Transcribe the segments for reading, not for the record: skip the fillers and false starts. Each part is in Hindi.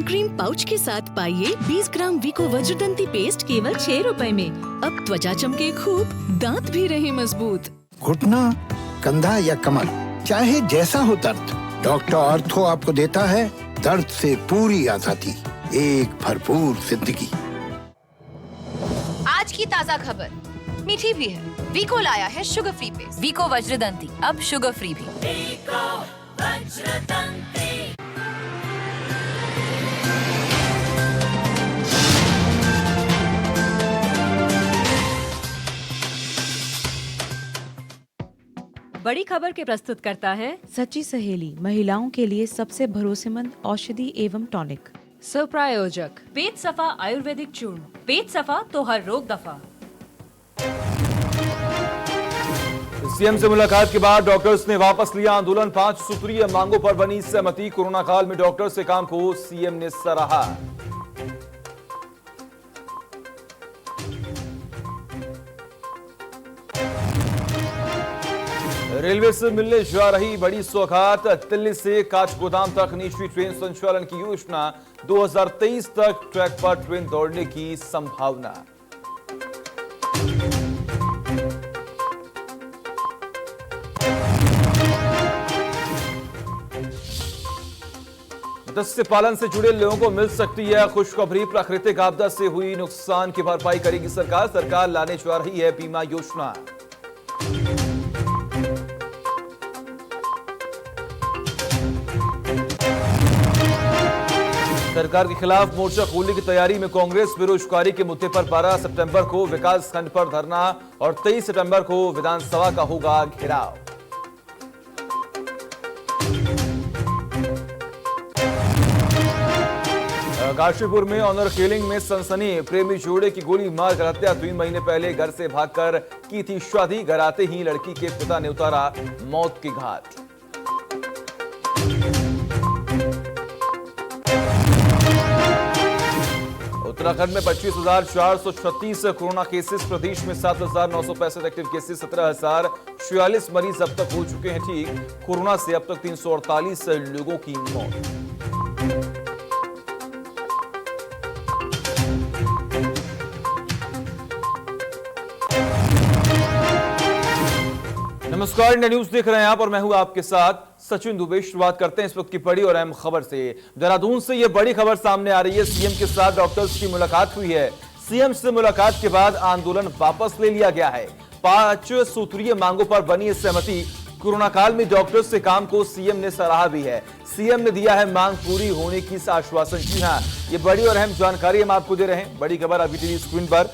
क्रीम पाउच के साथ पाइए 20 ग्राम वीको वज्रदंती पेस्ट केवल 6 रुपए में। अब त्वचा चमके खूब, दांत भी रहे मजबूत। घुटना, कंधा या कमर, चाहे जैसा हो दर्द, डॉक्टर ऑर्थो आपको देता है दर्द से पूरी आजादी, एक भरपूर जिंदगी। आज की ताजा खबर मीठी भी है। वीको लाया है शुगर फ्री पेस्ट। वीको वज्रदंती अब शुगर फ्री भी। वीको वज्रदंती। बड़ी खबर के प्रस्तुत करता है सच्ची सहेली, महिलाओं के लिए सबसे भरोसेमंद औषधि एवं टॉनिक। स्वप्रायोजक पेट सफा आयुर्वेदिक चूर्ण। पेट सफा तो हर रोग दफा। सीएम से मुलाकात के बाद डॉक्टर्स ने वापस लिया आंदोलन। 5 सूत्रीय मांगों पर बनी सहमति। कोरोना काल में डॉक्टर्स के काम को सीएम ने सराहा। रेलवे से मिलने जा रही बड़ी सौगात। दिल्ली से काठगोदाम तक निजी ट्रेन संचालन की योजना। 2023 तक ट्रैक पर ट्रेन दौड़ने की संभावना। मत्स्य पालन से जुड़े लोगों को मिल सकती है खुशखबरी। प्राकृतिक आपदा से हुई नुकसान की भरपाई करेगी सरकार। सरकार लाने जा रही है बीमा योजना। सरकार के खिलाफ मोर्चा खोलने की तैयारी में कांग्रेस। बेरोजगारी के मुद्दे पर 12 सितंबर को विकास खंड पर धरना और 23 सितंबर को विधानसभा का होगा घेराव। काशीपुर में ऑनर किलिंग में सनसनी। प्रेमी जोड़े की गोली मारकर हत्या। 3 महीने पहले घर से भागकर की थी शादी। घर आते ही लड़की के पिता ने उतारा मौत की घाट। उत्तराखंड में 25,436 कोरोना केसेस। प्रदेश में 7,965 एक्टिव केसेस। 17,046 मरीज अब तक हो चुके हैं ठीक। कोरोना से अब तक 348 लोगों की मौत। नमस्कार, इंडिया न्यूज देख रहे हैं आप और मैं हूं आपके साथ सचिन दुबे। शुरुआत करते हैं इस वक्त की बड़ी और अहम खबर से। देहरादून से यह बड़ी खबर सामने आ रही है। सीएम के साथ डॉक्टर्स की मुलाकात हुई है। सीएम से मुलाकात के बाद आंदोलन वापस ले लिया गया है। 5 सूत्रीय मांगों पर बनी सहमति। कोरोना काल में डॉक्टर्स के काम को सीएम ने सराहा भी है। सीएम ने दिया है मांग पूरी होने की आश्वासन। जी हां, ये बड़ी और अहम जानकारी हम आपको दे रहे हैं। बड़ी खबर अभी टीवी स्क्रीन पर।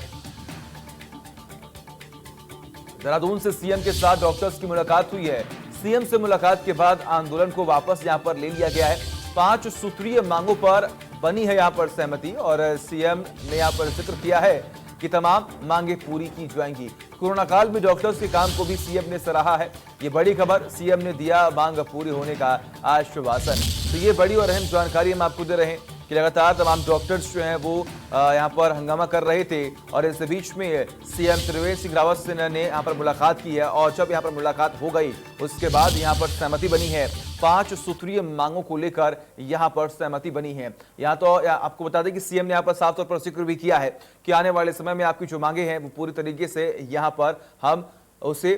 देहरादून से सीएम के साथ डॉक्टर्स की मुलाकात हुई है। सीएम से मुलाकात के बाद आंदोलन को वापस यहां पर ले लिया गया है। 5 सूत्रीय मांगों पर बनी है यहां पर सहमति और सीएम ने यहां पर जिक्र किया है कि तमाम मांगे पूरी की जाएंगी। कोरोना काल में डॉक्टर्स के काम को भी सीएम ने सराहा है। ये बड़ी खबर, सीएम ने दिया मांग पूरी होने का आश्वासन। तो ये बड़ी और अहम जानकारी हम आपको दे रहे हैं कि लगातार तमाम डॉक्टर्स जो हैं वो यहाँ पर हंगामा कर रहे थे और इस बीच में सीएम त्रिवेंद्र सिंह रावत से ने यहाँ पर मुलाकात की है और जब यहाँ पर मुलाकात हो गई उसके बाद यहाँ पर सहमति बनी है। 5 सूत्रीय मांगों को लेकर यहाँ पर सहमति बनी है। यहाँ तो आपको बता दें कि सीएम ने यहाँ पर साफ तौर पर जिक्र भी किया है कि आने वाले समय में आपकी जो मांगे हैं वो पूरी तरीके से यहाँ पर हम उसे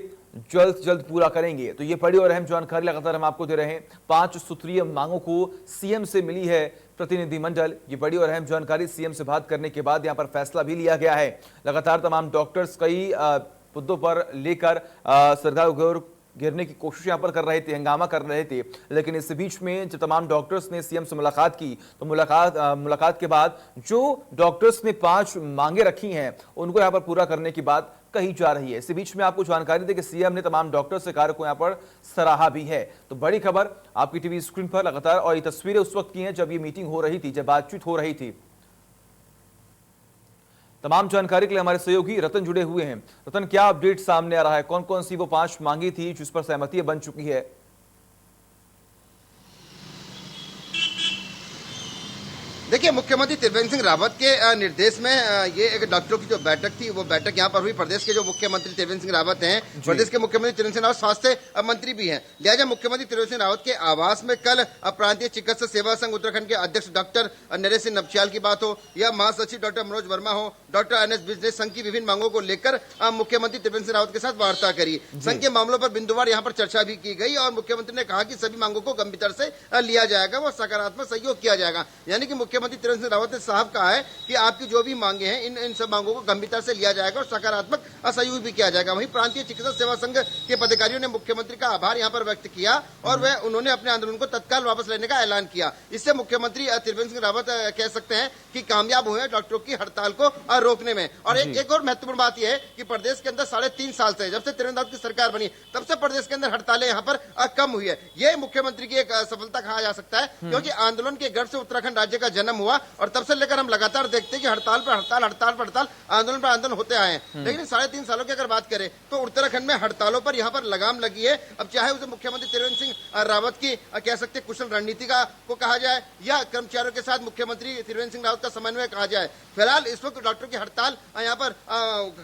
जल्द पूरा करेंगे। तो ये बड़ी और अहम जानकारी लगातार हम आपको दे रहे हैं। 5 सूत्रीय मांगों को सीएम से मिली है प्रतिनिधिमंडल। ये बड़ी और अहम जानकारी सीएम से बात करने के बाद यहां पर फैसला भी लिया गया है। लगातार तमाम डॉक्टर्स कई मुद्दों पर लेकर सरकार को घेरने की कोशिश यहां पर कर रहे थे, हंगामा कर रहे थे, लेकिन इस बीच में जब तमाम डॉक्टर्स ने सीएम से मुलाकात की तो मुलाकात के बाद जो डॉक्टर्स ने 5 मांगे रखी हैं उनको यहां पर पूरा करने की बात कही जा रही है। इसी बीच में आपको जानकारी दे कि सीएम ने तमाम डॉक्टर्स के कार्य को यहां पर सराहा भी है। तो बड़ी खबर आपकी टीवी स्क्रीन पर लगातार, और ये तस्वीरें उस वक्त की हैं जब ये मीटिंग हो रही थी, जब बातचीत हो रही थी। तमाम जानकारी के लिए हमारे सहयोगी रतन जुड़े हुए हैं। रतन, क्या अपडेट सामने आ रहा है? कौन कौन सी वो 5 मांगी थी जिस पर सहमति बन चुकी है? देखिए, मुख्यमंत्री त्रिवेंद्र सिंह रावत के निर्देश में ये एक डॉक्टरों की जो बैठक थी, वो बैठक यहाँ पर हुई। प्रदेश के जो मुख्यमंत्री त्रिवेंद्र सिंह रावत हैं, प्रदेश के मुख्यमंत्री त्रिवेंद्र सिंह रावत स्वास्थ्य मंत्री भी हैं। लिहाजा मुख्यमंत्री त्रिवेंद्र सिंह रावत के आवास में कल प्रांतीय चिकित्सक सेवा संघ उत्तराखंड के अध्यक्ष डॉक्टर नरेश सिंह नपचियाल की बात हो या महासचिव डॉक्टर मनोज वर्मा हो, डॉक्टर एनएस बिजनेस संघ की विभिन्न मांगों को लेकर मुख्यमंत्री त्रिवेंद्र सिंह रावत के साथ वार्ता करी। संघ के मामलों पर बिंदुवार यहाँ पर चर्चा भी की गई और मुख्यमंत्री ने कहा कि सभी मांगों को गंभीरता से लिया जाएगा, वो सकारात्मक सहयोग किया जाएगा। यानी कि मुख्यमंत्री त्रिवेंद्र सिंह रावत साहब कहा है कि आपकी जो भी मांगे हैं इन सब मांगों को गंभीरता से लिया जाएगा और सकारात्मक सहयोग भी किया जाएगा। वहीं प्रांतीय चिकित्सक सेवा संघ के पदाधिकारियों ने मुख्यमंत्री का आभार यहां पर व्यक्त किया और वह उन्होंने अपने आंदोलन को तत्काल वापस लेने का ऐलान किया। इससे मुख्यमंत्री त्रिवेंद्र सिंह रावत कह सकते हैं कि कामयाब हुए डॉक्टरों की हड़ताल को रोकने में। और एक और महत्वपूर्ण बात यह है कि प्रदेश के अंदर 3.5 साल से, जब से त्रिवेंद्र रावत की सरकार बनी, तब से प्रदेश के अंदर हड़तालें यहाँ पर कम हुई है। ये मुख्यमंत्री की एक सफलता कहा जा सकता है, क्योंकि आंदोलन के गढ़ से उत्तराखंड राज्य का जन्म हुआ और तब से लेकर हम लगातार देखते हैं कि हड़ताल पर हड़ताल, हड़ताल पर हड़ताल, आंदोलन पर आंदोलन होते आए हैं। लेकिन 3.5 सालों की अगर बात करें तो उत्तराखंड में हड़तालों पर यहाँ पर लगाम लगी है। अब चाहे उसे मुख्यमंत्री त्रिवेंद्र सिंह रावत की कह सकते कुशल रणनीति का को कहा जाए या कर्मचारियों के साथ मुख्यमंत्री त्रिवेंद्र सिंह रावत का समन्वय कहा जाए, फिलहाल इस वक्त डॉक्टर की हड़ताल यहाँ पर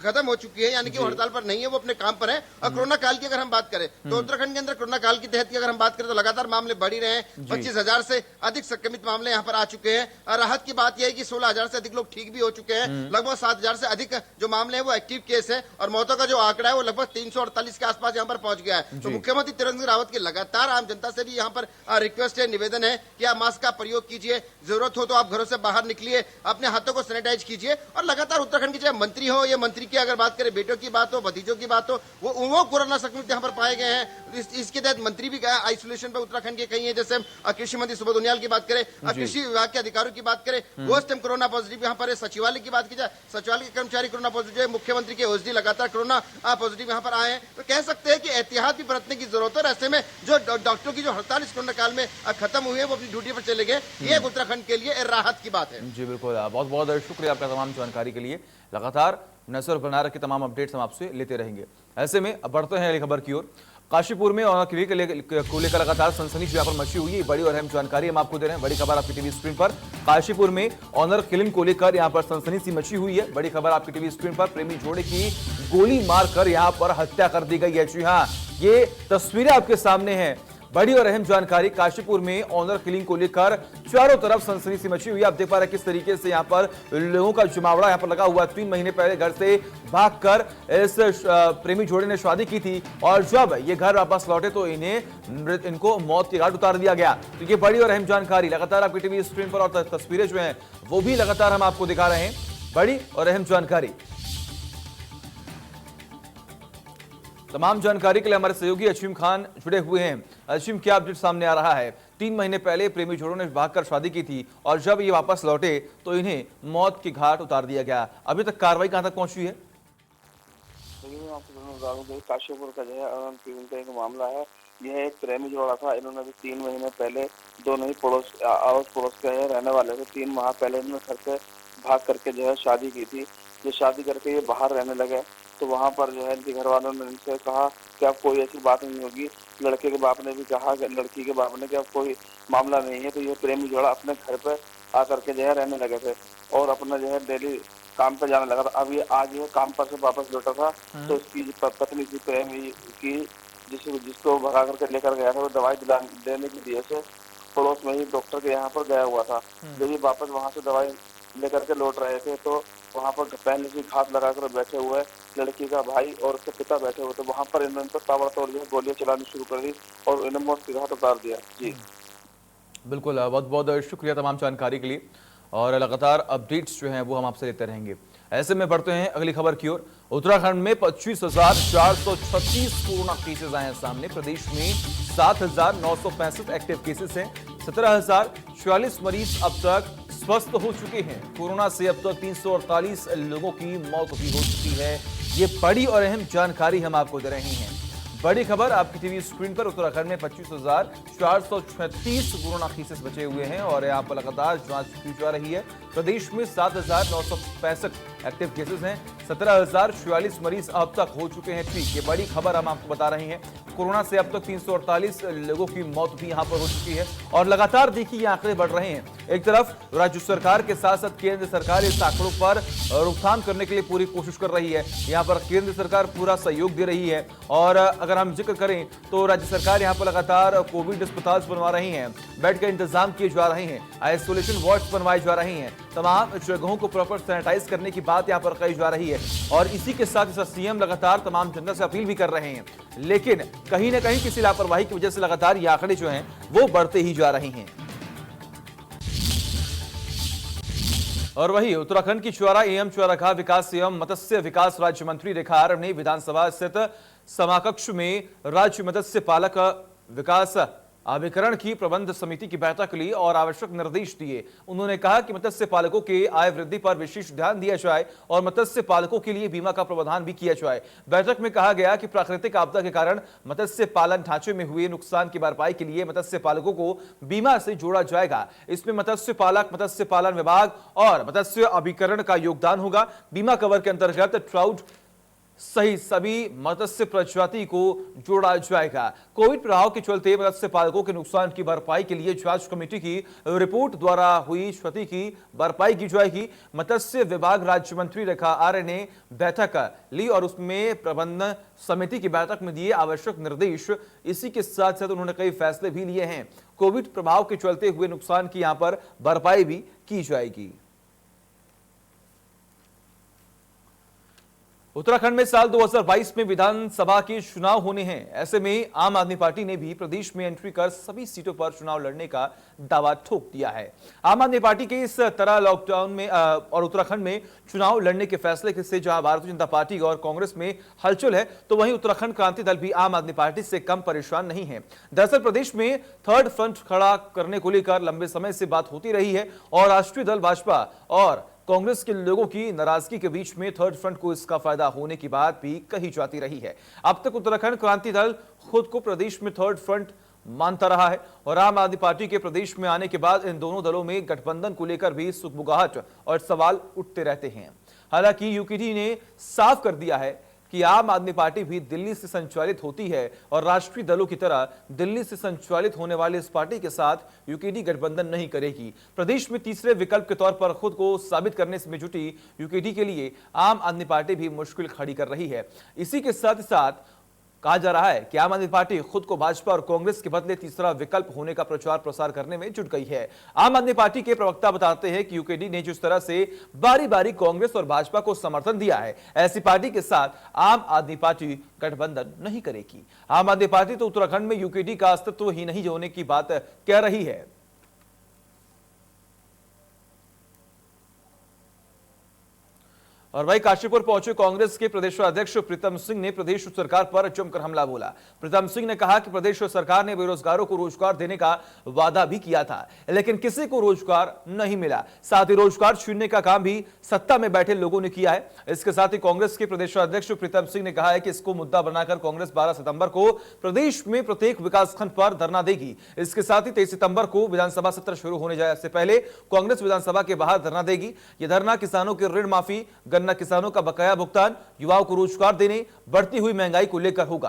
खत्म हो चुकी है, यानी कि वो हड़ताल पर नहीं है, वो अपने काम पर है। और कोरोना काल की अगर हम बात करें तो उत्तराखंड के अंदर कोरोना काल के तहत की अगर हम बात करें तो लगातार मामले बढ़ ही रहे हैं। 25,000 से अधिक संक्रमित मामले यहाँ पर आ चुके हैं। राहत की बात यह है कि 16,000 से अधिक लोग ठीक भी हो चुके हैं। लगभग 7,000 से अधिक जो मामले हैं वो एक्टिव केस है और मौतों का जो आंकड़ा है वो लगभग 348 के आसपास यहाँ पर पहुंच गया है। तो मुख्यमंत्री त्रिवेंद्र सिंह रावत की लगातार आम जनता से भी यहाँ पर रिक्वेस्ट है, निवेदन है कि आप मास्क का प्रयोग कीजिए, जरूरत हो तो आप घरों से बाहर निकलिए, अपने हाथों को सैनिटाइज कीजिए। और लगातार उत्तराखंड के चाहे मंत्री हो या मंत्री की अगर बात करें, बेटों की बात हो, भतीजों की बात हो, वो कोरोना संक्रमित यहाँ पर पाए गए हैं। इसके तहत मंत्री भी आइसोलेशन पर उत्तराखंड के कई है। जैसे कृषि मंत्री सुबोध उनियाल की बात करें, कृषि विभाग के अधिकारियों की बात करें, वो इस टाइम कोरोना पॉजिटिव यहाँ पर है। सचिवालय की बात की जाए, सचिवालय के कर्मचारी कोरोना पॉजिटिव है। मुख्यमंत्री के ओएसडी लगातार कोरोना पॉजिटिव यहाँ पर आए हैं। तो कह सकते हैं कि एहतियात भी बरतने की जरूरत है। ऐसे में जो डॉक्टरों की जो हड़ताल इस कोरोना काल में खत्म हुई है, वो अपनी ड्यूटी पर चले गए, ये उत्तराखंड के लिए राहत की बात है। जी बिल्कुल, बहुत बहुत शुक्रिया आपका तमाम जानकारी के लिए। लगातार नजर बना रखे तमाम अपडेट्स हम आपसे लेते रहेंगे। ऐसे में अब बढ़ते हैं अगली खबर की ओर। काशीपुर में ऑनर क्लिनिक को लेकर लगातार सनसनी यहाँ पर मची हुई है। बड़ी और अहम जानकारी हम आपको दे रहे हैं। बड़ी खबर आपकी टीवी स्क्रीन पर। काशीपुर में ऑनर क्लिनिक को लेकर यहाँ पर सनसनी सी मची हुई है। बड़ी खबर आपकी टीवी स्क्रीन पर। प्रेमी जोड़े की गोली मारकर यहाँ पर हत्या कर दी गई है। जी हाँ, ये तस्वीरें आपके सामने हैं। बड़ी और अहम जानकारी। काशीपुर में ऑनर किलिंग को लेकर चारों तरफ सनसनी सी मची हुई है। आप देख पा रहे हैं किस तरीके से यहाँ पर लोगों का जमावड़ा यहाँ पर लगा हुआ है। 3 महीने पहले घर से भागकर इस प्रेमी जोड़े ने शादी की थी और जब ये घर वापस लौटे तो इनको मौत के घाट उतार दिया गया। तो ये बड़ी और अहम जानकारी लगातार आपकी टीवी स्क्रीन पर और तस्वीरें जो हैं वो भी लगातार हम आपको दिखा रहे हैं। बड़ी और अहम जानकारी। तमाम जानकारी के लिए हमारे सहयोगी अशीम खान जुड़े हुए हैं। अशीम, क्या अपडेट सामने आ रहा है? 3 महीने पहले प्रेमी जोड़ों ने भागकर शादी की थी और जब ये वापस लौटे तो इन्हें मौत के घाट उतार दिया गया। अभी तक कार्रवाई कहां तक पहुंची है? काशीपुर का जो है एक मामला है। यह एक प्रेमी जोड़ा था। इन्होंने भी 3 महीने पहले, दोनों ही अड़ोस पड़ोस के रहने वाले थे। 3 माह पहले इन्होंने घर से भाग करके जो है शादी की थी। जो शादी करके ये बाहर रहने लगे तो वहाँ पर जो है इनके घर वालों ने इनसे कहा कि अब कोई ऐसी बात नहीं होगी। लड़के के बाप ने भी कहा, लड़की के बाप ने, कि अब कोई मामला नहीं है। तो ये प्रेमी जोड़ा अपने घर पर आकर के जो है रहने लगे थे और अपना जो है डेली काम पर जाने लगा था। अब ये आज जो काम पर से वापस लौटा था तो इसकी पत्नी थी प्रेमी की, जिसको भगा करके लेकर गया था, वो दवाई देने की वजह से पड़ोस में ही डॉक्टर के यहाँ पर गया हुआ था। जब ये वापस वहाँ से दवाई लेकर के लौट रहे थे तो वहाँ पर पहले से घात लगाकर बैठे हुए लड़की का भाई और उसके पिता बैठे हुए थे। वहाँ पर इन्होंने तो ताबड़तोड़ जो गोलियां चलानी शुरू कर दी और इन्हें मौत के घाट उतार दिया। जी बिल्कुल, बहुत बहुत शुक्रिया तमाम जानकारी के लिए और लगातार अपडेट्स जो हैं वो हम आपसे लेते रहेंगे। ऐसे में बढ़ते हैं अगली खबर की ओर। उत्तराखंड में 25,436 कोरोना केसेस आए हैं सामने। प्रदेश में 7,965 एक्टिव केसेस हैं। 17,044 मरीज अब तक स्वस्थ हो चुके हैं। कोरोना से अब तक 348 लोगों की मौत भी हो चुकी है। ये बड़ी और अहम जानकारी हम आपको दे रहे हैं। बड़ी खबर आपकी टीवी स्क्रीन पर। उत्तराखंड में 25,436 कोरोना केसेस बचे हुए हैं और यहाँ पर लगातार जांच की जा रही है। प्रदेश में 7,965 एक्टिव केसेस हैं। 17,044 मरीज अब तक हो चुके हैं ठीक। ये बड़ी खबर हम आपको बता रहे हैं। कोरोना से अब तक 348 लोगों की मौत भी यहाँ पर हो चुकी है और लगातार देखिए ये आंकड़े बढ़ रहे हैं। एक तरफ राज्य सरकार के साथ साथ केंद्र सरकार इस आंकड़ों पर रोकथाम करने के लिए पूरी कोशिश कर रही है। यहाँ पर केंद्र सरकार पूरा सहयोग दे रही है और अगर हम जिक्र करें तो राज्य सरकार यहाँ पर लगातार कोविड अस्पताल बनवा रही है, बेड का इंतजाम किए जा रहे हैं, आइसोलेशन वार्ड्स बनवाए जा रहे हैं, तमाम जगहों को प्रॉपर सैनिटाइज करने की बात यहाँ पर कही जा रही है और इसी के साथ सीएम लगातार तमाम जनता से अपील भी कर रहे हैं। लेकिन कहीं ना कहीं किसी लापरवाही की वजह से लगातार ये आंकड़े जो हैं वो बढ़ते ही जा रहे हैं। और वही उत्तराखंड की चुआरा एवं चुआराघाट विकास एवं मत्स्य विकास राज्य मंत्री रेखा आर्य ने विधानसभा स्थित सभाकक्ष में राज्य मत्स्य पालक विकास अभिकरण की प्रबंध समिति की बैठक ली और आवश्यक निर्देश दिए। उन्होंने कहा कि मत्स्य पालकों के आय वृद्धि पर विशेष ध्यान दिया जाए और मत्स्य पालकों के लिए बीमा का प्रावधान भी किया जाए। बैठक में कहा गया कि प्राकृतिक आपदा के कारण मत्स्य पालन ढांचे में हुए नुकसान की भरपाई के लिए मत्स्य पालकों को बीमा से जोड़ा जाएगा। इसमें मत्स्य पालक, मत्स्य पालन विभाग और मत्स्य अभिकरण का योगदान होगा। बीमा कवर के अंतर्गत ट्राउट सही सभी मत्स्य प्रजाति को जोड़ा जाएगा। कोविड प्रभाव के चलते मत्स्य पालकों के नुकसान की भरपाई के लिए जांच कमेटी की रिपोर्ट द्वारा हुई क्षति की भरपाई की जाएगी। मत्स्य विभाग राज्य मंत्री रेखा आर्य ने बैठक ली और उसमें प्रबंधन समिति की बैठक में दिए आवश्यक निर्देश। इसी के साथ साथ उन्होंने कई फैसले भी लिए हैं। कोविड प्रभाव के चलते हुए नुकसान की यहां पर भरपाई भी की जाएगी। उत्तराखंड में साल 2022 में विधानसभा के चुनाव होने हैं। ऐसे में आम आदमी पार्टी ने भी प्रदेश में एंट्री कर सभी सीटों पर चुनाव लड़ने का दावा ठोक दिया है। आम आदमी पार्टी के इस तरह लॉकडाउन में और उत्तराखंड में चुनाव लड़ने के फैसले से जहां भारतीय जनता पार्टी और कांग्रेस में हलचल है, तो वहीं उत्तराखंड क्रांति दल भी आम आदमी पार्टी से कम परेशान नहीं है। दरअसल प्रदेश में थर्ड फ्रंट खड़ा करने को लेकर लंबे समय से बात होती रही है और राष्ट्रीय दल भाजपा और कांग्रेस के लोगों की नाराजगी के बीच में थर्ड फ्रंट को इसका फायदा होने की बात भी कही जाती रही है। अब तक उत्तराखंड क्रांति दल खुद को प्रदेश में थर्ड फ्रंट मानता रहा है और आम आदमी पार्टी के प्रदेश में आने के बाद इन दोनों दलों में गठबंधन को लेकर भी सुगबुगाहट और सवाल उठते रहते हैं। हालांकि यूकेडी ने साफ कर दिया है कि आम आदमी पार्टी भी दिल्ली से संचालित होती है और राष्ट्रीय दलों की तरह दिल्ली से संचालित होने वाली इस पार्टी के साथ यूकेडी गठबंधन नहीं करेगी। प्रदेश में तीसरे विकल्प के तौर पर खुद को साबित करने में जुटी यूकेडी के लिए आम आदमी पार्टी भी मुश्किल खड़ी कर रही है। इसी के साथ साथ कहा जा रहा है कि आम आदमी पार्टी खुद को भाजपा और कांग्रेस के बदले तीसरा विकल्प होने का प्रचार प्रसार करने में जुट गई है। आम आदमी पार्टी के प्रवक्ता बताते हैं कि यूकेडी ने जिस तरह से बारी बारी कांग्रेस और भाजपा को समर्थन दिया है, ऐसी पार्टी के साथ आम आदमी पार्टी गठबंधन नहीं करेगी। आम आदमी पार्टी तो उत्तराखंड में यूकेडी का अस्तित्व ही नहीं होने की बात कह रही है। और भाई काशीपुर पहुंचे कांग्रेस के प्रदेश अध्यक्ष प्रीतम सिंह ने प्रदेश सरकार पर जमकर हमला बोला। प्रीतम सिंह ने कहा कि प्रदेश सरकार ने बेरोजगारों को रोजगार देने का वादा भी किया था, लेकिन किसी को रोजगार नहीं मिला। साथ ही रोजगार छीनने का काम भी सत्ता में बैठे लोगों ने किया है। इसके साथ ही कांग्रेस के प्रदेश अध्यक्ष प्रीतम सिंह ने कहा है कि इसको मुद्दा बनाकर कांग्रेस 12 सितंबर को प्रदेश में प्रत्येक विकासखंड पर धरना देगी। इसके साथ ही 23 सितंबर को विधानसभा सत्र शुरू होने जाए से पहले कांग्रेस विधानसभा के बाहर धरना देगी। यह धरना किसानों की ऋण माफी, गन्ना किसानों का बकाया भुगतान, युवाओं को रोजगार देने, बढ़ती हुई महंगाई को लेकर होगा।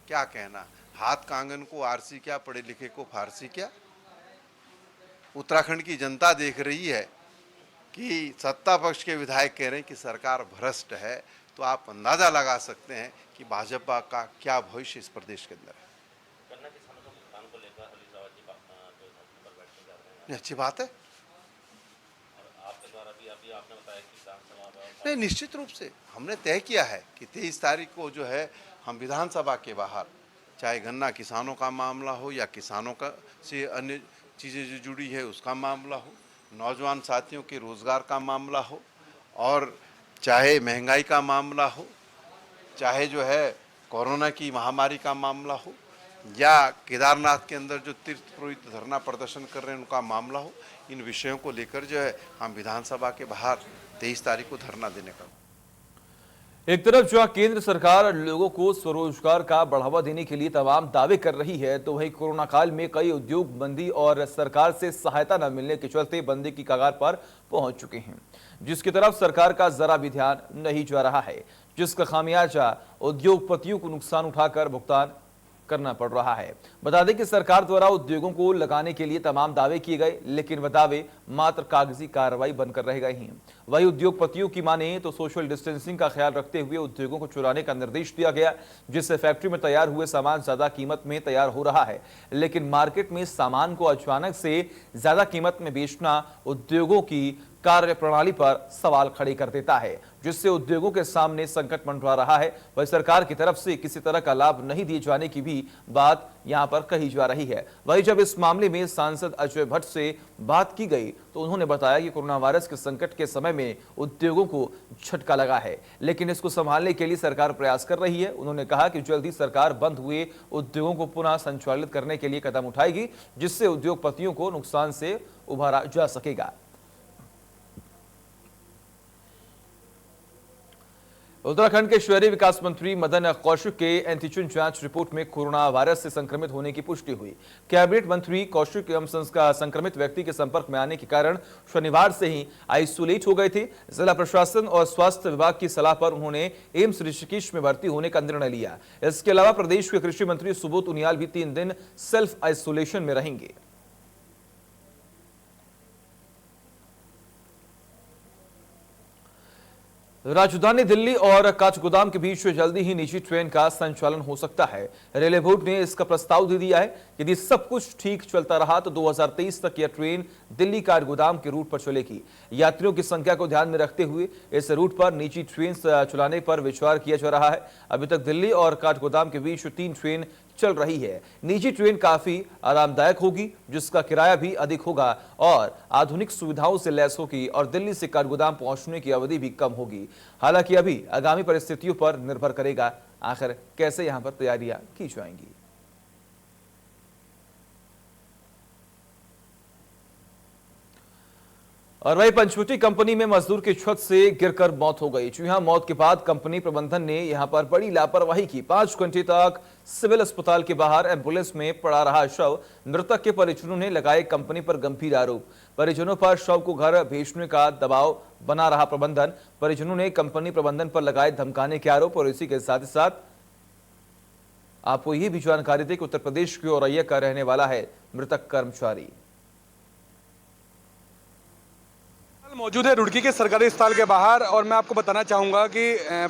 क्या कहना, हाथ कांगन को आरसी क्या, पढ़े लिखे को फारसी क्या। उत्तराखंड की जनता देख रही है कि सत्ता पक्ष के विधायक कह रहे हैं कि सरकार भ्रष्ट है, तो आप अंदाजा लगा सकते हैं कि भाजपा का क्या भविष्य इस प्रदेश के अंदर है। अच्छी बात है। नहीं, निश्चित रूप से हमने तय किया है कि 23 तारीख को जो है हम विधानसभा के बाहर, चाहे गन्ना किसानों का मामला हो या किसानों का से अन्य चीज़ें जो जुड़ी है उसका मामला हो, नौजवान साथियों के रोज़गार का मामला हो, और चाहे महंगाई का मामला हो, चाहे जो है कोरोना की महामारी का मामला हो, या केदारनाथ के अंदर जो तीर्थ पुरोहित धरना प्रदर्शन कर रहे हैं उनका मामला हो, इन विषयों को लेकर जो है हम विधानसभा के बाहर 23 तारीख को धरना देने का। एक तरफ जहां केंद्र सरकार लोगों को स्वरोजगार का बढ़ावा देने के लिए तमाम दावे कर रही है, तो वहीं कोरोना काल में कई उद्योग बंदी और सरकार से सहायता न मिलने के चलते बंदी की कगार पर पहुंच चुके हैं, जिसकी तरफ सरकार का जरा भी ध्यान नहीं जा रहा है, जिसका खामियाजा उद्योगपतियों को नुकसान उठाकर भुगतान करना पड़ रहा है। बता दें कि सरकार द्वारा उद्योगों को लगाने के लिए तमाम दावे किए गए, लेकिन वह दावे मात्र कागजी कार्रवाई बनकर रह गए हैं। वही उद्योगपतियों की माने तो सोशल डिस्टेंसिंग का ख्याल रखते हुए उद्योगों को चुराने का निर्देश दिया गया, जिससे फैक्ट्री में तैयार हुए सामान ज्यादा कीमत में तैयार हो रहा है। लेकिन मार्केट में सामान को अचानक से ज्यादा कीमत में बेचना उद्योगों की कार्य प्रणाली पर सवाल खड़े कर देता है, जिससे उद्योगों के सामने संकट मंडरा रहा है। वही सरकार की तरफ से किसी तरह का लाभ नहीं दिए जाने की भी बात यहां पर कही जा रही है। वही जब इस मामले में सांसद अजय भट्ट से बात की गई तो उन्होंने बताया कि कोरोना वायरस के संकट के समय में उद्योगों को झटका लगा है, लेकिन इसको संभालने के लिए सरकार प्रयास कर रही है। उन्होंने कहा कि जल्द ही सरकार बंद हुए उद्योगों को पुनः संचालित करने के लिए कदम उठाएगी, जिससे उद्योगपतियों को नुकसान से उभारा जा सकेगा। उत्तराखंड के शहरी विकास मंत्री मदन कौशिक के एंटीजन जांच रिपोर्ट में कोरोना वायरस से संक्रमित होने की पुष्टि हुई। कैबिनेट मंत्री कौशिक एवं संक्रमित व्यक्ति के संपर्क में आने के कारण शनिवार से ही आइसोलेट हो गए थे। जिला प्रशासन और स्वास्थ्य विभाग की सलाह पर उन्होंने एम्स ऋषिकेश में भर्ती होने का निर्णय लिया। इसके अलावा प्रदेश के कृषि मंत्री सुबोध उनियाल भी 3 दिन सेल्फ आइसोलेशन में रहेंगे। राजधानी दिल्ली और काठगोदाम के बीच जल्दी ही निजी ट्रेन का संचालन हो सकता है। रेलवे बोर्ड ने इसका प्रस्ताव दे दिया है। यदि सब कुछ ठीक चलता रहा तो 2023 तक यह ट्रेन दिल्ली काठगोदाम के रूट पर चलेगी। यात्रियों की संख्या को ध्यान में रखते हुए इस रूट पर निजी ट्रेन चलाने पर विचार किया जा रहा है। अभी तक दिल्ली और काठगोदाम के बीच 3 ट्रेन चल रही है। निजी ट्रेन काफी आरामदायक होगी, जिसका किराया भी अधिक होगा और आधुनिक सुविधाओं से लैस होगी और दिल्ली से काठगोदाम पहुंचने की अवधि भी कम होगी। हालांकि अभी आगामी परिस्थितियों पर निर्भर करेगा आखिर कैसे यहां पर तैयारियां की जाएंगी। और वही पंचवटी कंपनी में मजदूर की छत से गिरकर मौत हो गई। जी हां, मौत के बाद कंपनी प्रबंधन ने यहां पर बड़ी लापरवाही की। 5 घंटे तक सिविल अस्पताल के बाहर एम्बुलेंस में पड़ा रहा शव। मृतक के परिजनों ने लगाए कंपनी पर गंभीर आरोप। परिजनों पर शव को घर भेजने का दबाव बना रहा प्रबंधन। परिजनों ने कंपनी प्रबंधन पर लगाए धमकाने के आरोप। और इसी के साथ ही साथ आपको यह भी जानकारी दें कि उत्तर प्रदेश के औरैया का रहने वाला है मृतक कर्मचारी। मौजूद है रुड़की के सरकारी अस्पताल के बाहर और मैं आपको बताना चाहूँगा कि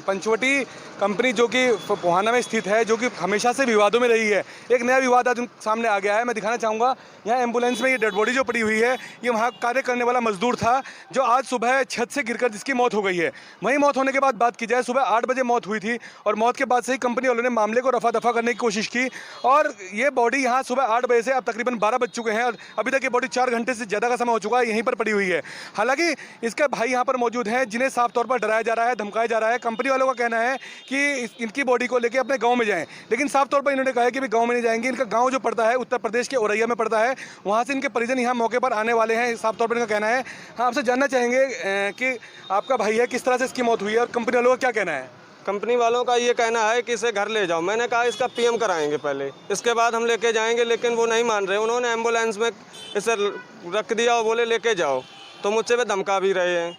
पंचवटी कंपनी जो कि पोहाना में स्थित है, जो कि हमेशा से विवादों में रही है, एक नया विवाद आज सामने आ गया है। मैं दिखाना चाहूँगा, यहाँ एम्बुलेंस में ये डेड बॉडी जो पड़ी हुई है, ये वहाँ कार्य करने वाला मजदूर था जो आज सुबह छत से गिरकर जिसकी मौत हो गई है। वहीं मौत होने के बाद बात की जाए, सुबह 8 बजे मौत हुई थी और मौत के बाद से ही कंपनी वालों ने मामले को रफा दफा करने की कोशिश की और ये बॉडी यहाँ सुबह 8 बजे से अब तकरीबन 12 बज चुके हैं और अभी तक ये बॉडी 4 घंटे से ज़्यादा का समय हो चुका है, यहीं पर पड़ी हुई है। हालांकि इसके भाई यहाँ पर मौजूद हैं जिन्हें साफ तौर पर डराया जा रहा है, धमकाया जा रहा है। कंपनी वालों का कहना है कि इनकी बॉडी को लेकर अपने गांव में जाएं, लेकिन साफ तौर पर इन्होंने कहा है कि भी गांव में नहीं जाएंगे। इनका गांव जो पड़ता है उत्तर प्रदेश के औरैया में पड़ता है, वहाँ से इनके परिजन यहाँ मौके पर आने वाले हैं, साफ तौर पर इनका कहना है। हाँ, आपसे जानना चाहेंगे कि आपका भाई है, किस तरह से इसकी मौत हुई है और कंपनी वालों का क्या कहना है? कंपनी वालों का ये कहना है कि इसे घर ले जाओ। मैंने कहा इसका पीएम कराएंगे पहले, इसके बाद हम लेके जाएंगे, लेकिन वो नहीं मान रहे। उन्होंने एम्बुलेंस में इसे रख दिया और बोले लेके जाओ, तो मुझसे भी धमका भी रहे हैं।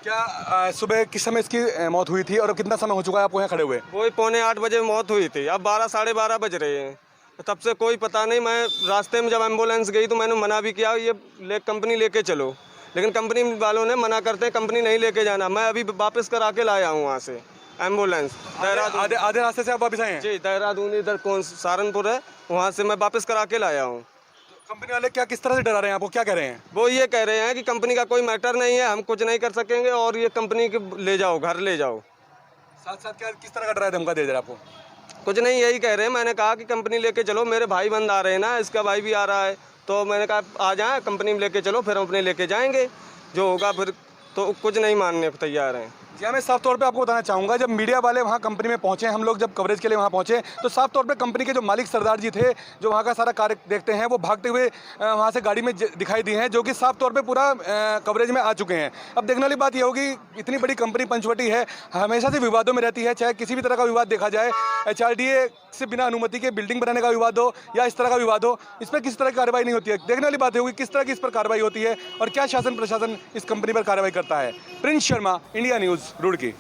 क्या सुबह किस समय इसकी मौत हुई थी और कितना समय हो चुका है आपको यहाँ खड़े हुए? वही 7:45 बजे मौत हुई थी, अब 12 साढ़े 12 बज रहे हैं, तब से कोई पता नहीं। मैं रास्ते में जब एम्बुलेंस गई तो मैंने मना भी किया, ये कंपनी लेके चलो, लेकिन कंपनी वालों ने मना करते हैं, कंपनी नहीं लेके जाना। मैं अभी वापस करा के लाया हूँ वहाँ से एम्बुलेंस। देहरादून आधे रास्ते से आप वापस आए हैं? जी, देहरादून इधर कौन सहारनपुर है, वहाँ से मैं वापस करा के लाया हूँ। कंपनी वाले क्या किस तरह से डरा रहे हैं आपको, क्या कह रहे हैं? वो ये कह रहे हैं कि कंपनी का कोई मैटर नहीं है, हम कुछ नहीं कर सकेंगे और ये कंपनी के ले जाओ, घर ले जाओ। साथ साथ क्या किस तरह का डरा धमका दे रहे आपको? कुछ नहीं, यही कह रहे हैं। मैंने कहा कि कंपनी लेके चलो, मेरे भाई बंद आ रहे हैं ना, इसका भाई भी आ रहा है, तो मैंने कहा आ जाए कंपनी में लेके चलो, फिर हम अपने लेके जाएंगे, जो होगा फिर। तो कुछ नहीं मानने को तैयार हैं। जी, मैं साफ तौर पे आपको बताना चाहूँगा, जब मीडिया वाले वहाँ कंपनी में पहुँचे, हम लोग जब कवरेज के लिए वहाँ पहुँचे, तो साफ तौर पे कंपनी के जो मालिक सरदार जी थे, जो वहाँ का सारा कार्य देखते हैं, वो भागते हुए वहाँ से गाड़ी में दिखाई दी हैं, जो कि साफ तौर पे पूरा कवरेज में आ चुके हैं। अब देखने वाली बात ये होगी, इतनी बड़ी कंपनी पंचवटी है, हमेशा से विवादों में रहती है, चाहे किसी भी तरह का विवाद देखा जाए, HRDA से बिना अनुमति के बिल्डिंग बनाने का विवाद हो या इस तरह का विवाद हो, इस पर किस तरह की कार्रवाई नहीं होती है। देखने वाली बात होगी किस तरह की इस पर कार्रवाई होती है और क्या शासन प्रशासन इस कंपनी पर कार्रवाई करता है। Prince Sharma, India news, Roorkee.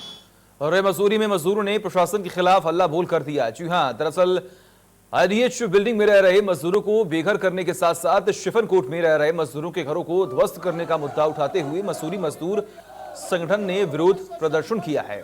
और मसूरी में मजदूरों ने प्रशासन के खिलाफ हल्ला बोल कर दिया। जी हां, दरअसल आईडीएच बिल्डिंग में रह रहे मजदूरों को बेघर करने के साथ साथ शिफन कोट में रह रहे मजदूरों के घरों को ध्वस्त करने का मुद्दा उठाते हुए मसूरी मजदूर संगठन ने विरोध प्रदर्शन किया है।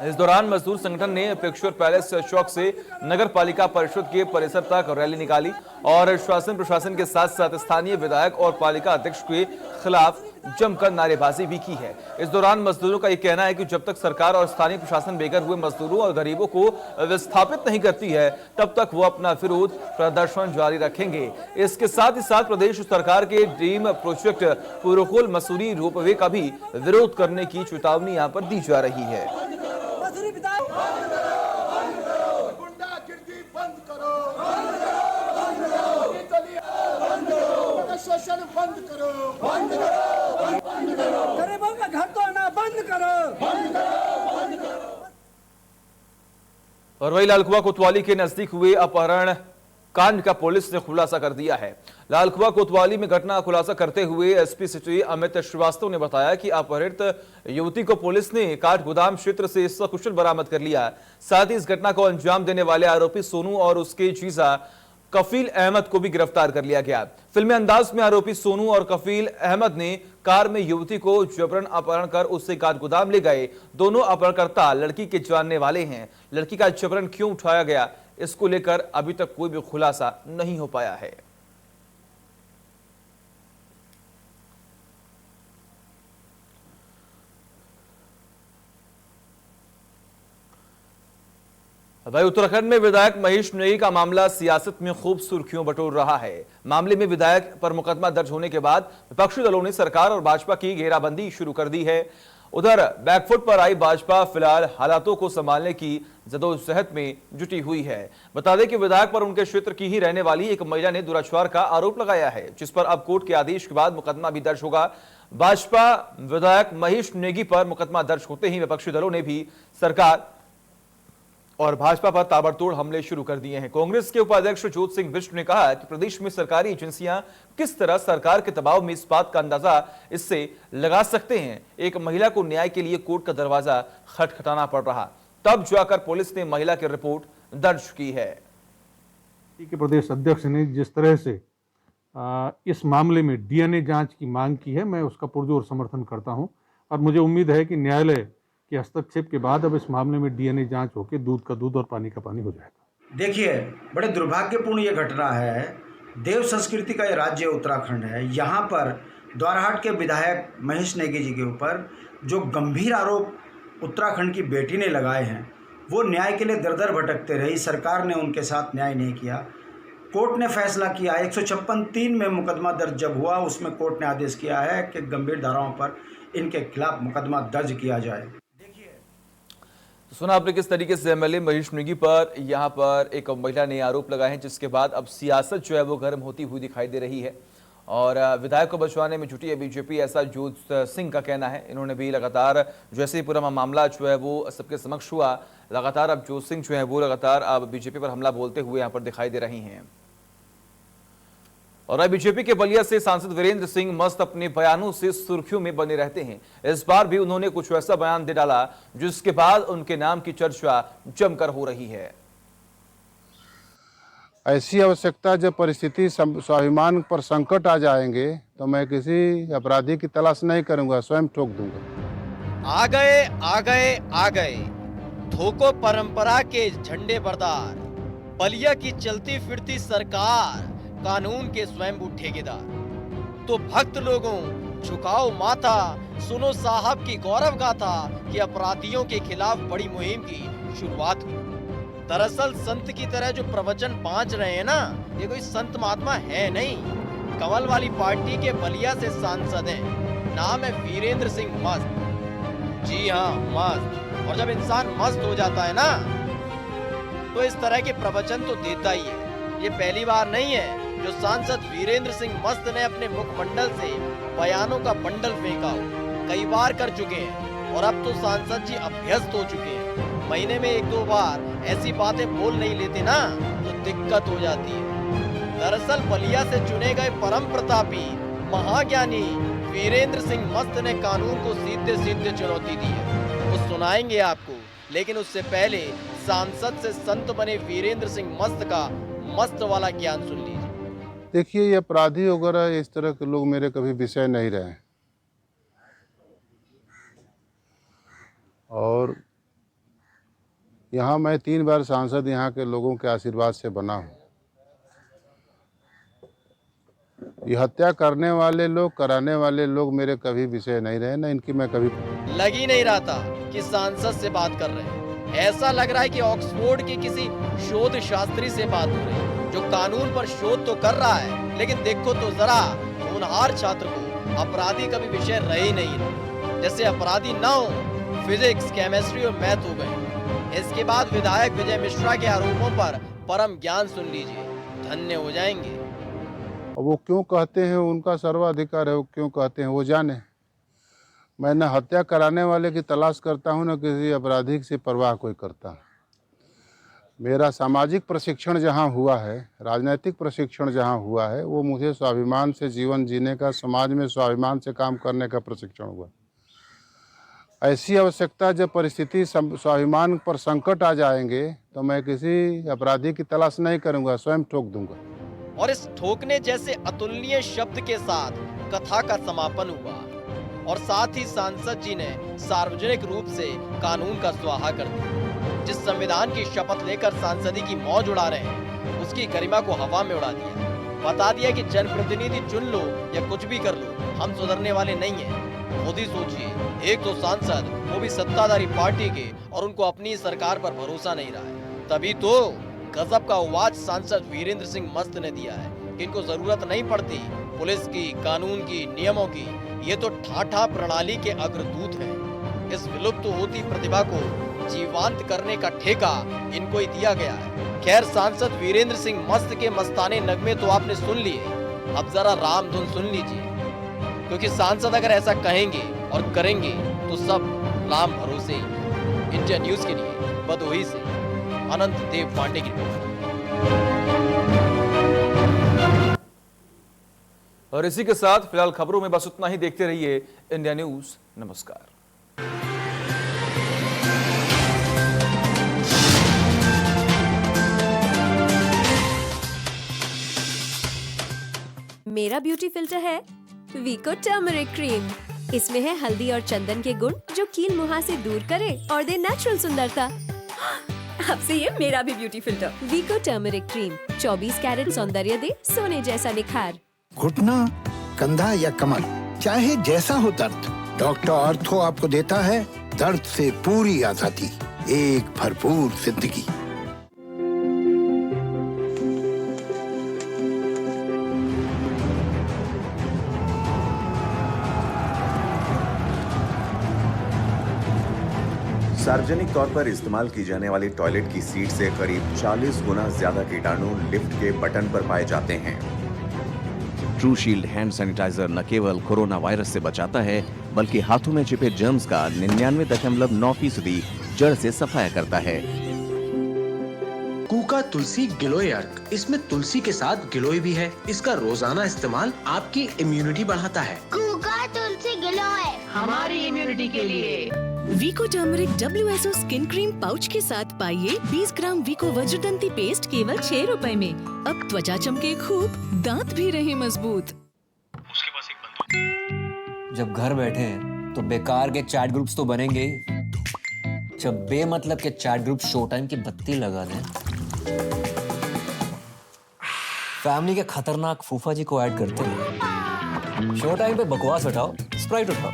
इस दौरान मजदूर संगठन ने अपेक्षर पैलेस चौक से नगर पालिका परिषद के परिसर तक रैली निकाली और शासन प्रशासन के साथ साथ स्थानीय विधायक और पालिका अध्यक्ष के खिलाफ जमकर नारेबाजी भी की है। इस दौरान मजदूरों का यह कहना है कि जब तक सरकार और स्थानीय प्रशासन बेघर हुए मजदूरों और गरीबों को विस्थापित नहीं करती है तब तक वो अपना विरोध प्रदर्शन जारी रखेंगे। इसके साथ ही साथ प्रदेश सरकार के ड्रीम प्रोजेक्ट पुरोकोल मसूरी रोपवे का भी विरोध करने की चेतावनी यहाँ पर दी जा रही है। गरीबों का घर तोड़ना बंद करो। और वही लालकुआ कोतवाली के नजदीक हुए अपहरण कांड का पुलिस ने खुलासा कर दिया है। लालकुआ कोतवाली में घटना खुलासा करते हुए एसपी सिटी अमित श्रीवास्तव ने बताया कि अपहृत युवती को पुलिस ने काठ गोदाम क्षेत्र से सकुशल बरामद कर लिया। साथ ही इस घटना को अंजाम देने वाले आरोपी सोनू और उसके जीजा कफील अहमद को भी गिरफ्तार कर लिया गया। फिल्मी अंदाज में आरोपी सोनू और कफील अहमद ने कार में युवती को जबरन अपहरण कर उससे काठ गोदाम ले गए। दोनों अपहरणकर्ता लड़की के जानने वाले हैं। लड़की का जबरन क्यों उठाया गया इसको लेकर अभी तक कोई भी खुलासा नहीं हो पाया है। भाई उत्तराखंड में विधायक महेश नेगी का मामला सियासत में खूब सुर्खियों बटोर रहा है। मामले में विधायक पर मुकदमा दर्ज होने के बाद विपक्षी दलों ने सरकार और भाजपा की घेराबंदी शुरू कर दी है। उधर बैकफुट पर आई भाजपा फिलहाल हालातों को संभालने की जदोजहद में जुटी हुई है। बता दें कि विधायक पर उनके क्षेत्र की ही रहने वाली एक महिला ने दुराचार का आरोप लगाया है, जिस पर अब कोर्ट के आदेश के बाद मुकदमा भी दर्ज होगा। भाजपा विधायक महेश नेगी पर मुकदमा दर्ज होते ही विपक्षी दलों ने भी सरकार और भाजपा पर ताबड़तोड़ हमले शुरू कर दिए हैं। कांग्रेस के उपाध्यक्ष ज्योत सिंह बिष्ट ने कहा कि प्रदेश में सरकारी एजेंसियां किस तरह सरकार के दबाव में इस बात का अंदाजा इससे लगा सकते हैं। एक महिला को न्याय के लिए कोर्ट का दरवाजा खटखटाना पड़ रहा, तब जाकर पुलिस ने महिला की रिपोर्ट दर्ज की है। प्रदेश अध्यक्ष ने जिस तरह से इस मामले में डीएनए जांच की मांग की है, मैं उसका पुरजोर समर्थन करता हूं और मुझे उम्मीद है कि न्यायालय के हस्तक्षेप के बाद अब इस मामले में डीएनए जांच होकर दूध का दूध और पानी का पानी हो जाएगा। देखिए, बड़े दुर्भाग्यपूर्ण ये घटना है। देव संस्कृति का ये राज्य उत्तराखंड है। यहाँ पर द्वाराहाट के विधायक महेश नेगी जी के ऊपर जो गंभीर आरोप उत्तराखंड की बेटी ने लगाए हैं, वो न्याय के लिए दर दर भटकते रही। सरकार ने उनके साथ न्याय नहीं किया। कोर्ट ने फैसला किया, 156(3) में मुकदमा दर्ज जब हुआ, उसमें कोर्ट ने आदेश किया है कि गंभीर धाराओं पर इनके खिलाफ मुकदमा दर्ज किया जाए। सुना आपने किस तरीके से एमएलए महेश नेगी पर यहां पर एक महिला ने आरोप लगाए हैं, जिसके बाद अब सियासत जो है वो गर्म होती हुई दिखाई दे रही है और विधायक को बचवाने में जुटी है बीजेपी, ऐसा ज्योत सिंह का कहना है। इन्होंने भी लगातार जैसे ही पूरा मामला जो है वो सबके समक्ष हुआ, लगातार अब ज्योत सिंह जो है वो लगातार अब बीजेपी पर हमला बोलते हुए यहाँ पर दिखाई दे रही हैं। और बीजेपी के बलिया से सांसद वीरेंद्र सिंह मस्त अपने बयानों से सुर्खियों में बने रहते हैं। इस बार भी उन्होंने कुछ ऐसा बयान दे डाला जिसके बाद उनके नाम की चर्चा जमकर हो रही है। ऐसी आवश्यकता जब परिस्थिति स्वाभिमान पर संकट आ जाएंगे तो मैं किसी अपराधी की तलाश नहीं करूंगा, स्वयं ठोक दूंगा। आ गए आ गए आ गए धोको परंपरा के झंडे बरदार, बलिया की चलती फिरती सरकार, कानून के स्वयंभू ठेकेदार। तो भक्त लोगों झुकाओ माथा, सुनो साहब की गौरव गाथा कि अपराधियों के खिलाफ बड़ी मुहिम की शुरुआत हुई। दरअसल संत की तरह जो प्रवचन बांच रहे हैं ना, ये कोई संत महात्मा है नहीं, कमल वाली पार्टी के बलिया से सांसद हैं। नाम है वीरेंद्र सिंह मस्त। जी हाँ, मस्त। और जब इंसान मस्त हो जाता है ना तो इस तरह के प्रवचन तो देता ही है। ये पहली बार नहीं है जो सांसद वीरेंद्र सिंह मस्त ने अपने मुखमंडल से बयानों का बंडल फेंका हो। कई बार कर चुके हैं और अब तो सांसद जी अभ्यस्त हो चुके हैं। महीने में 1-2 बार ऐसी बातें बोल नहीं लेते ना तो दिक्कत हो जाती है। दरअसल बलिया से चुने गए परम प्रतापी महाज्ञानी वीरेंद्र सिंह मस्त ने कानून को सीधे सीधे चुनौती दी है। वो सुनाएंगे आपको, लेकिन उससे पहले सांसद से संत बने वीरेंद्र सिंह मस्त का मस्त वाला ज्ञान सुन लीजिए। देखिए, ये अपराधी वगैरह इस तरह के लोग मेरे कभी विषय नहीं रहे, और यहाँ मैं 3 बार सांसद यहाँ के लोगों के आशीर्वाद से बना हूँ। ये हत्या करने वाले लोग, कराने वाले लोग मेरे कभी विषय नहीं रहे, ना इनकी मैं कभी। लग ही नहीं रहा था कि सांसद से बात कर रहे हैं। ऐसा लग रहा है कि ऑक्सफोर्ड के किसी शोध शास्त्री से बात हो रही है, जो कानून पर शोध तो कर रहा है, लेकिन देखो तो जरा होनहार छात्र को अपराधी का भी विषय रहे ही नहीं। जैसे अपराधी ना हो, फिजिक्स, केमिस्ट्री और मैथ हो गए। इसके बाद विधायक विजय मिश्रा के आरोपों पर परम ज्ञान सुन लीजिए, धन्य हो जाएंगे। वो क्यों कहते हैं, उनका सर्वाधिकार है, वो क्यों कहते हैं वो जाने। मैं न हत्या कराने वाले की तलाश करता हूँ, न किसी अपराधी से परवाह कोई करता। मेरा सामाजिक प्रशिक्षण जहाँ हुआ है, राजनीतिक प्रशिक्षण जहाँ हुआ है, वो मुझे स्वाभिमान से जीवन जीने का, समाज में स्वाभिमान से काम करने का प्रशिक्षण हुआ। ऐसी आवश्यकता जब परिस्थिति स्वाभिमान पर संकट आ जाएंगे तो मैं किसी अपराधी की तलाश नहीं करूँगा, स्वयं ठोक दूंगा। और इस ठोकने जैसे अतुलनीय शब्द के साथ कथा का समापन हुआ, और साथ ही सांसद जी ने सार्वजनिक रूप से कानून का स्वाहा कर दिया। जिस संविधान की शपथ लेकर सांसदी की मौज उड़ा रहे हैं, उसकी गरिमा को हवा में उड़ा दिया। बता दिया कि जनप्रतिनिधि चुन लो या कुछ भी कर लो, हम सुधरने वाले नहीं हैं। खुद ही सोचिए, एक तो सांसद, वो भी सत्ताधारी पार्टी के, और उनको अपनी सरकार पर भरोसा नहीं रहा है। तभी तो गजब का उवाच सांसद वीरेंद्र सिंह मस्त ने दिया है कि इनको जरूरत नहीं पड़ती पुलिस की, कानून की, नियमों की। ये तो ठाठा प्रणाली के अग्रदूत हैं। इस विलुप्त होती प्रतिभा को जीवांत करने का ठेका इनको ही दिया गया है। खैर, सांसद वीरेंद्र सिंह मस्त के मस्ताने नगमे तो आपने सुन लिए, अब जरा राम धुन सुन लीजिए, क्योंकि सांसद अगर ऐसा कहेंगे और करेंगे तो सब राम भरोसे ही। इंडिया न्यूज के लिए भदोही से अनंत देव पांडे की रिपोर्ट। और इसी के साथ फिलहाल खबरों में बस उतना ही। देखते रहिए इंडिया न्यूज। नमस्कार। मेरा ब्यूटी फिल्टर है वीको टर्मरिक क्रीम। इसमें है हल्दी और चंदन के गुण जो कील मुहासे दूर करे और दे नेचुरल सुंदरता। अब से ये मेरा भी ब्यूटी फिल्टर वीको टर्मरिक क्रीम 24 कैरेट सौंदर्य दे सोने जैसा निखार। घुटना, कंधा या कमर, चाहे जैसा हो दर्द, डॉक्टर ऑर्थो आपको देता है दर्द से पूरी आजादी, एक भरपूर जिंदगी। सार्वजनिक तौर पर इस्तेमाल की जाने वाली टॉयलेट की सीट से करीब 40 गुना ज्यादा कीटाणु लिफ्ट के बटन पर पाए जाते हैं। ट्रू शील्ड हैंड सैनिटाइजर न केवल कोरोना वायरस से बचाता है, बल्कि हाथों में छिपे जर्म्स का 99.9% जड़ से सफाया करता है। कूका तुलसी गिलोय अर्क, इसमें तुलसी के साथ गिलोय भी है। इसका रोजाना इस्तेमाल आपकी इम्यूनिटी बढ़ाता है। कूका तुलसी गिलोय हमारी इम्यूनिटी के लिए। Vicco turmeric WSO skin cream pouch के साथ पाइए 20 ग्राम वीको वज्रदंती पेस्ट केवल 6 रुपए में। अब त्वचा चमके खूब, दांत भी रहे मजबूत। जब घर बैठे हैं तो बेकार के चैट ग्रुप्स तो बनेंगे ही। जब बेमतलब के चैट ग्रुप शो टाइम की बत्ती लगा दें, फैमिली के खतरनाक फूफा जी को ऐड करते हैं। शो टाइम पे बकवास हटाओ, स्प्राइट उठाओ।